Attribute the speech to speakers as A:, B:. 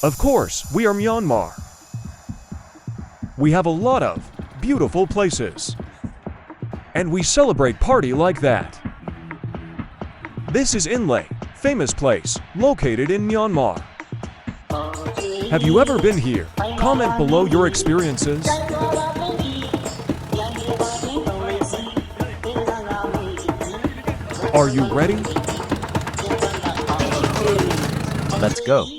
A: Of course, we are Myanmar. We have a lot of beautiful places. And we celebrate party like that. This is Innlae, famous place, located in Myanmar. Have you ever been here? Comment below your experiences. Are you ready?
B: Let's go.